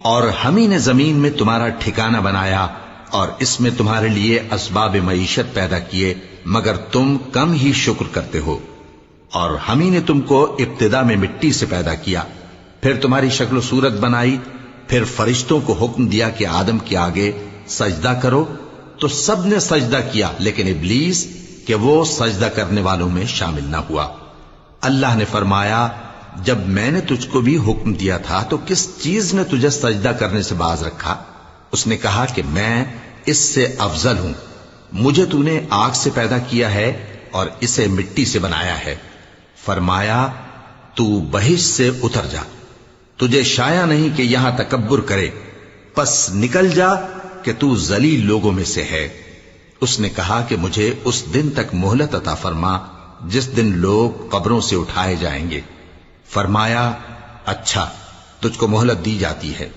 اور ہم ہی نے زمین میں تمہارا ٹھکانہ بنایا اور اس میں تمہارے لیے اسباب معیشت پیدا کیے مگر تم کم ہی شکر کرتے ہو۔ اور ہم ہی نے تم کو ابتدا میں مٹی سے پیدا کیا، پھر تمہاری شکل و صورت بنائی، پھر فرشتوں کو حکم دیا کہ آدم کے آگے سجدہ کرو تو سب نے سجدہ کیا لیکن ابلیس کہ وہ سجدہ کرنے والوں میں شامل نہ ہوا۔ اللہ نے فرمایا جب میں نے تجھ کو بھی حکم دیا تھا تو کس چیز نے تجھے سجدہ کرنے سے باز رکھا؟ اس نے کہا کہ میں اس سے افضل ہوں، مجھے تو نے آگ سے پیدا کیا ہے اور اسے مٹی سے بنایا ہے۔ فرمایا تو بہشت سے اتر جا، تجھے شایع نہیں کہ یہاں تکبر کرے، پس نکل جا کہ تو ذلیل لوگوں میں سے ہے۔ اس نے کہا کہ مجھے اس دن تک مہلت عطا فرما جس دن لوگ قبروں سے اٹھائے جائیں گے۔ فرمایا اچھا، تجھ کو مہلت دی جاتی ہے۔